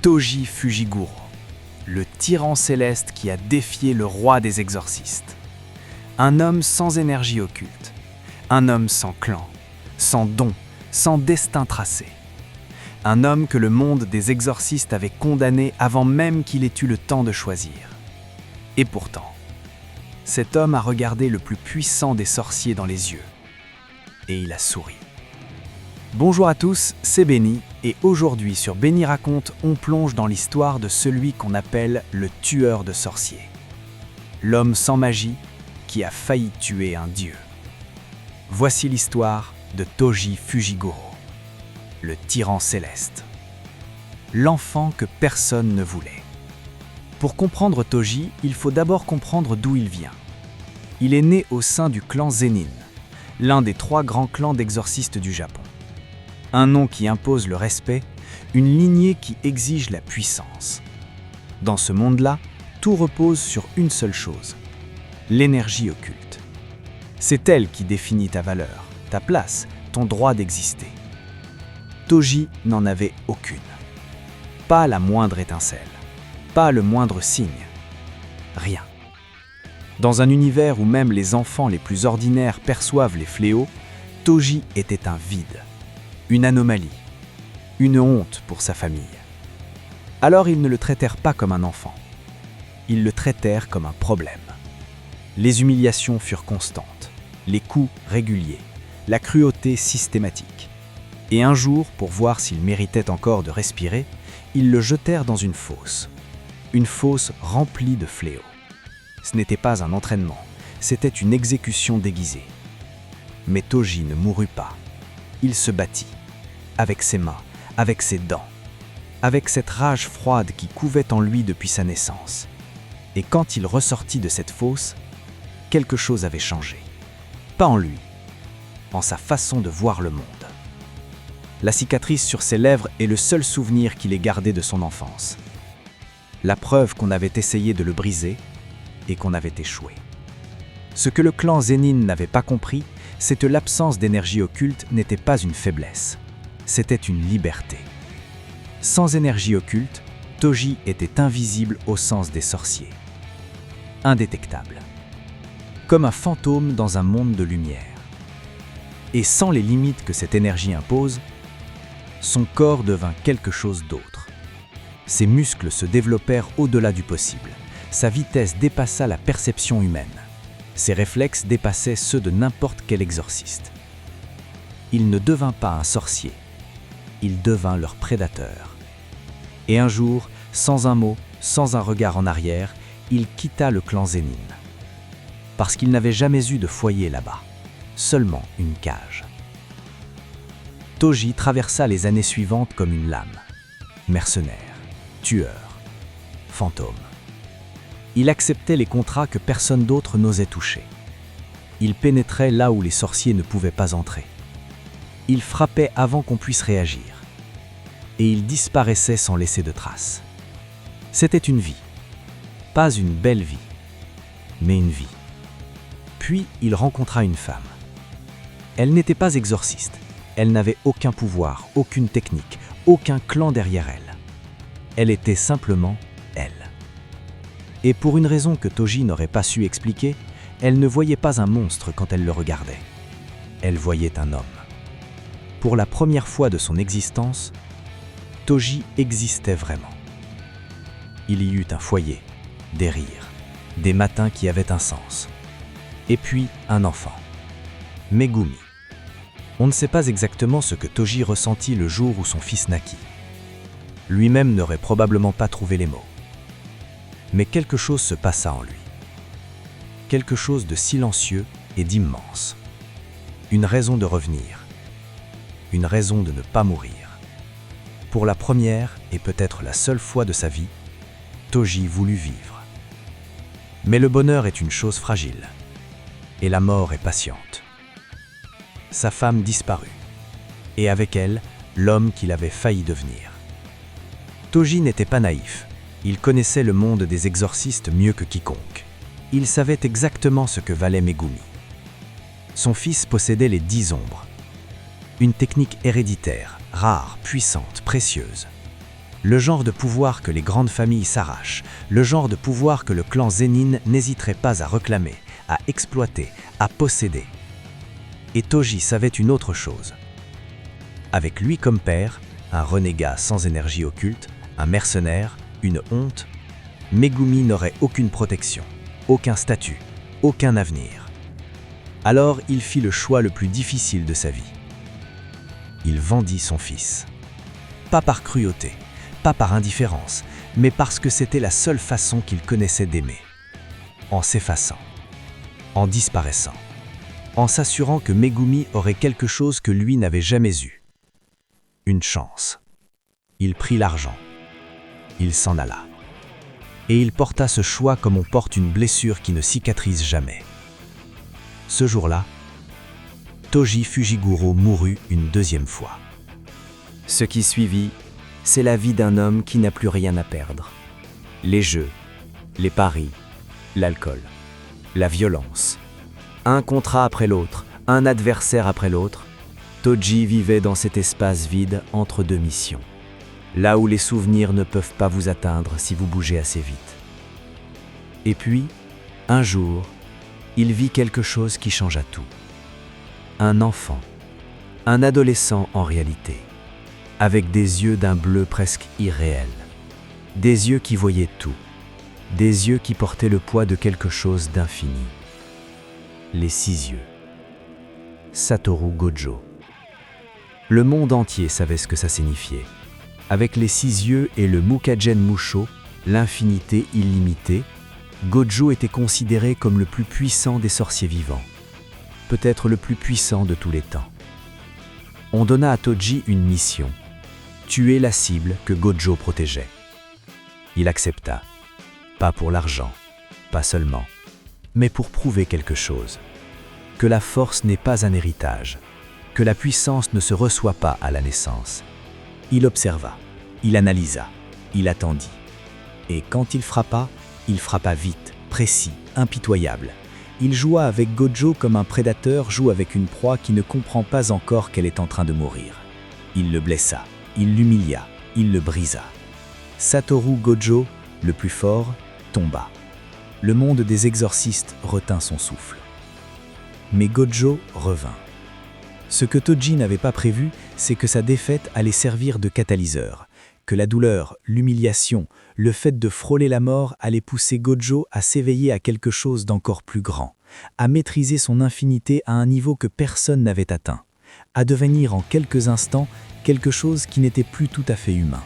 Toji Fujiguro, le tyran céleste qui a défié le roi des exorcistes. Un homme sans énergie occulte, un homme sans clan, sans don, sans destin tracé. Un homme que le monde des exorcistes avait condamné avant même qu'il ait eu le temps de choisir. Et pourtant, cet homme a regardé le plus puissant des sorciers dans les yeux. Et il a souri. Bonjour à tous, c'est Benny, et aujourd'hui sur Benny Raconte, on plonge dans l'histoire de celui qu'on appelle le tueur de sorciers. L'homme sans magie qui a failli tuer un dieu. Voici l'histoire de Toji Fujiguro, le tyran céleste. L'enfant que personne ne voulait. Pour comprendre Toji, il faut d'abord comprendre d'où il vient. Il est né au sein du clan Zenin, l'un des 3 grands clans d'exorcistes du Japon. Un nom qui impose le respect, une lignée qui exige la puissance. Dans ce monde-là, tout repose sur une seule chose, l'énergie occulte. C'est elle qui définit ta valeur, ta place, ton droit d'exister. Toji n'en avait aucune. Pas la moindre étincelle, pas le moindre signe, rien. Dans un univers où même les enfants les plus ordinaires perçoivent les fléaux, Toji était un vide, une anomalie, une honte pour sa famille. Alors ils ne le traitèrent pas comme un enfant, ils le traitèrent comme un problème. Les humiliations furent constantes, les coups réguliers, la cruauté systématique. Et un jour, pour voir s'il méritait encore de respirer, ils le jetèrent dans une fosse remplie de fléaux. Ce n'était pas un entraînement, c'était une exécution déguisée. Mais Toji ne mourut pas. Il se battit, avec ses mains, avec ses dents, avec cette rage froide qui couvait en lui depuis sa naissance. Et quand il ressortit de cette fosse, quelque chose avait changé. Pas en lui, en sa façon de voir le monde. La cicatrice sur ses lèvres est le seul souvenir qu'il ait gardé de son enfance. La preuve qu'on avait essayé de le briser et qu'on avait échoué. Ce que le clan Zenin n'avait pas compris, c'est que l'absence d'énergie occulte n'était pas une faiblesse, c'était une liberté. Sans énergie occulte, Toji était invisible au sens des sorciers. Indétectable. Comme un fantôme dans un monde de lumière. Et sans les limites que cette énergie impose, son corps devint quelque chose d'autre. Ses muscles se développèrent au-delà du possible. Sa vitesse dépassa la perception humaine. Ses réflexes dépassaient ceux de n'importe quel exorciste. Il ne devint pas un sorcier, il devint leur prédateur. Et un jour, sans un mot, sans un regard en arrière, il quitta le clan Zenin. Parce qu'il n'avait jamais eu de foyer là-bas, seulement une cage. Toji traversa les années suivantes comme une lame. Mercenaire, tueur, fantôme. Il acceptait les contrats que personne d'autre n'osait toucher. Il pénétrait là où les sorciers ne pouvaient pas entrer. Il frappait avant qu'on puisse réagir. Et il disparaissait sans laisser de traces. C'était une vie. Pas une belle vie, mais une vie. Puis il rencontra une femme. Elle n'était pas exorciste. Elle n'avait aucun pouvoir, aucune technique, aucun clan derrière elle. Elle était simplement elle. Et pour une raison que Toji n'aurait pas su expliquer, elle ne voyait pas un monstre quand elle le regardait. Elle voyait un homme. Pour la première fois de son existence, Toji existait vraiment. Il y eut un foyer, des rires, des matins qui avaient un sens. Et puis un enfant, Megumi. On ne sait pas exactement ce que Toji ressentit le jour où son fils naquit. Lui-même n'aurait probablement pas trouvé les mots. Mais quelque chose se passa en lui. Quelque chose de silencieux et d'immense. Une raison de revenir. Une raison de ne pas mourir. Pour la première et peut-être la seule fois de sa vie, Toji voulut vivre. Mais le bonheur est une chose fragile. Et la mort est patiente. Sa femme disparut. Et avec elle, l'homme qu'il avait failli devenir. Toji n'était pas naïf. Il connaissait le monde des exorcistes mieux que quiconque. Il savait exactement ce que valait Megumi. Son fils possédait les 10 ombres. Une technique héréditaire, rare, puissante, précieuse. Le genre de pouvoir que les grandes familles s'arrachent, le genre de pouvoir que le clan Zenin n'hésiterait pas à réclamer, à exploiter, à posséder. Et Toji savait une autre chose. Avec lui comme père, un renégat sans énergie occulte, un mercenaire, une honte, Megumi n'aurait aucune protection, aucun statut, aucun avenir. Alors il fit le choix le plus difficile de sa vie. Il vendit son fils. Pas par cruauté, pas par indifférence, mais parce que c'était la seule façon qu'il connaissait d'aimer. En s'effaçant, en disparaissant, en s'assurant que Megumi aurait quelque chose que lui n'avait jamais eu. Une chance. Il prit l'argent. Il s'en alla. Et il porta ce choix comme on porte une blessure qui ne cicatrise jamais. Ce jour-là, Toji Fujiguro mourut une deuxième fois. Ce qui suivit, c'est la vie d'un homme qui n'a plus rien à perdre. Les jeux, les paris, l'alcool, la violence. Un contrat après l'autre, un adversaire après l'autre, Toji vivait dans cet espace vide entre deux missions. Là où les souvenirs ne peuvent pas vous atteindre si vous bougez assez vite. Et puis, un jour, il vit quelque chose qui changea tout. Un enfant, un adolescent en réalité, avec des yeux d'un bleu presque irréel, des yeux qui voyaient tout, des yeux qui portaient le poids de quelque chose d'infini. Les 6 yeux. Satoru Gojo. Le monde entier savait ce que ça signifiait. Avec les 6 yeux et le Mukagen Musho, l'infinité illimitée, Gojo était considéré comme le plus puissant des sorciers vivants. Peut-être le plus puissant de tous les temps. On donna à Toji une mission, tuer la cible que Gojo protégeait. Il accepta, pas pour l'argent, pas seulement, mais pour prouver quelque chose, que la force n'est pas un héritage, que la puissance ne se reçoit pas à la naissance. Il observa, il analysa, il attendit. Et quand il frappa vite, précis, impitoyable. Il joua avec Gojo comme un prédateur joue avec une proie qui ne comprend pas encore qu'elle est en train de mourir. Il le blessa, il l'humilia, il le brisa. Satoru Gojo, le plus fort, tomba. Le monde des exorcistes retint son souffle. Mais Gojo revint. Ce que Toji n'avait pas prévu, c'est que sa défaite allait servir de catalyseur, que la douleur, l'humiliation, le fait de frôler la mort allait pousser Gojo à s'éveiller à quelque chose d'encore plus grand, à maîtriser son infinité à un niveau que personne n'avait atteint, à devenir en quelques instants quelque chose qui n'était plus tout à fait humain.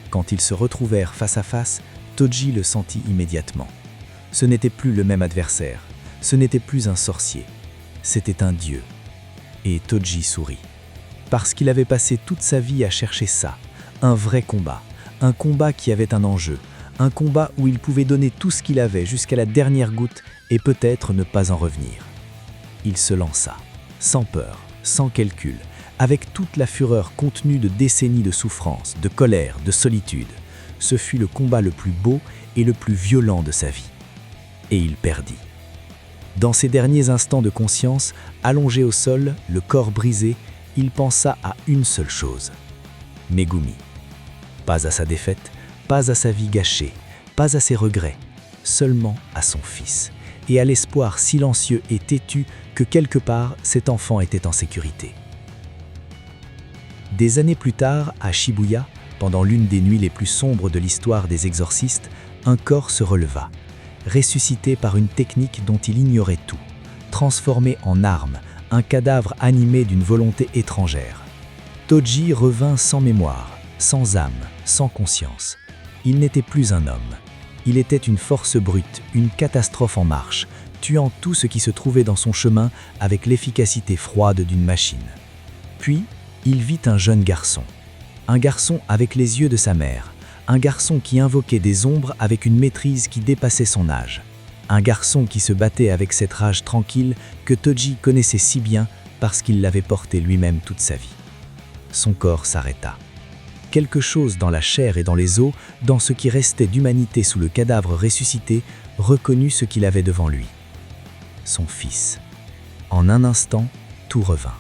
Quand ils se retrouvèrent face à face, Toji le sentit immédiatement. Ce n'était plus le même adversaire, ce n'était plus un sorcier, c'était un dieu. Et Toji sourit, parce qu'il avait passé toute sa vie à chercher ça, un vrai combat, un combat qui avait un enjeu, un combat où il pouvait donner tout ce qu'il avait jusqu'à la dernière goutte et peut-être ne pas en revenir. Il se lança, sans peur, sans calcul, avec toute la fureur contenue de décennies de souffrance, de colère, de solitude. Ce fut le combat le plus beau et le plus violent de sa vie. Et il perdit. Dans ses derniers instants de conscience, allongé au sol, le corps brisé, il pensa à une seule chose. Megumi. Pas à sa défaite, pas à sa vie gâchée, pas à ses regrets, seulement à son fils, et à l'espoir silencieux et têtu que quelque part cet enfant était en sécurité. Des années plus tard, à Shibuya, pendant l'une des nuits les plus sombres de l'histoire des exorcistes, un corps se releva, ressuscité par une technique dont il ignorait tout, transformé en arme, un cadavre animé d'une volonté étrangère. Toji revint sans mémoire, sans âme, sans conscience. Il n'était plus un homme. Il était une force brute, une catastrophe en marche, tuant tout ce qui se trouvait dans son chemin avec l'efficacité froide d'une machine. Puis, il vit un jeune garçon. Un garçon avec les yeux de sa mère. Un garçon qui invoquait des ombres avec une maîtrise qui dépassait son âge. Un garçon qui se battait avec cette rage tranquille que Toji connaissait si bien parce qu'il l'avait porté lui-même toute sa vie. Son corps s'arrêta. Quelque chose dans la chair et dans les os, dans ce qui restait d'humanité sous le cadavre ressuscité, reconnut ce qu'il avait devant lui. Son fils. En un instant, tout revint.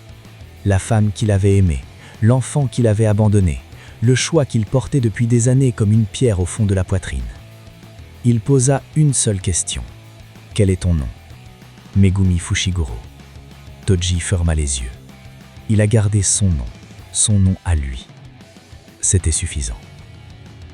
La femme qu'il avait aimée, l'enfant qu'il avait abandonné, le choix qu'il portait depuis des années comme une pierre au fond de la poitrine. Il posa une seule question. « Quel est ton nom ?» Megumi Fushiguro. Toji ferma les yeux. Il a gardé son nom à lui. C'était suffisant.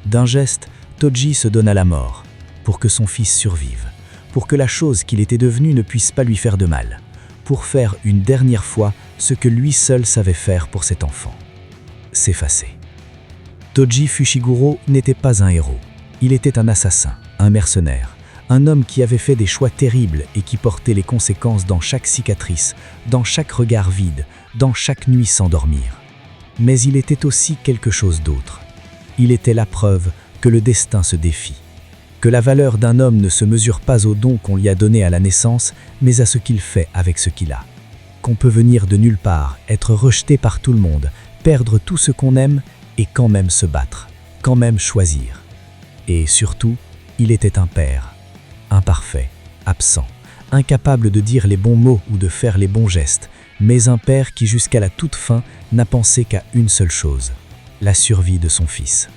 D'un geste, Toji se donna la mort, pour que son fils survive, pour que la chose qu'il était devenu ne puisse pas lui faire de mal, pour faire une dernière fois ce que lui seul savait faire pour cet enfant. S'effacer. Toji Fushiguro n'était pas un héros. Il était un assassin, un mercenaire, un homme qui avait fait des choix terribles et qui portait les conséquences dans chaque cicatrice, dans chaque regard vide, dans chaque nuit sans dormir. Mais il était aussi quelque chose d'autre. Il était la preuve que le destin se défie, que la valeur d'un homme ne se mesure pas au don qu'on lui a donné à la naissance, mais à ce qu'il fait avec ce qu'il a. Qu'on peut venir de nulle part, être rejeté par tout le monde, perdre tout ce qu'on aime et quand même se battre, quand même choisir. Et surtout, il était un père, imparfait, absent, incapable de dire les bons mots ou de faire les bons gestes, mais un père qui jusqu'à la toute fin n'a pensé qu'à une seule chose, la survie de son fils.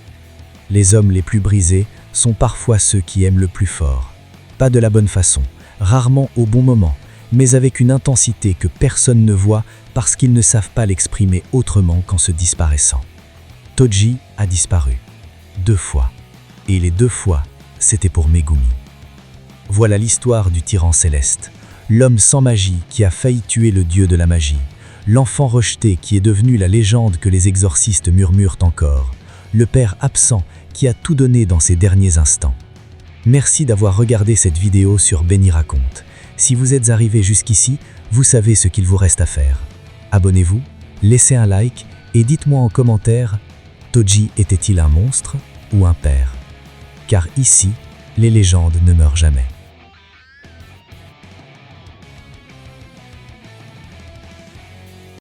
Les hommes les plus brisés sont parfois ceux qui aiment le plus fort. Pas de la bonne façon, rarement au bon moment, mais avec une intensité que personne ne voit parce qu'ils ne savent pas l'exprimer autrement qu'en se disparaissant. Toji a disparu. 2 fois. Et les 2 fois, c'était pour Megumi. Voilà l'histoire du tyran céleste, l'homme sans magie qui a failli tuer le dieu de la magie, l'enfant rejeté qui est devenu la légende que les exorcistes murmurent encore, le père absent qui a tout donné dans ses derniers instants. Merci d'avoir regardé cette vidéo sur Benny Raconte. Si vous êtes arrivé jusqu'ici, vous savez ce qu'il vous reste à faire. Abonnez-vous, laissez un like et dites-moi en commentaire, Toji était-il un monstre ou un père? Car ici, les légendes ne meurent jamais.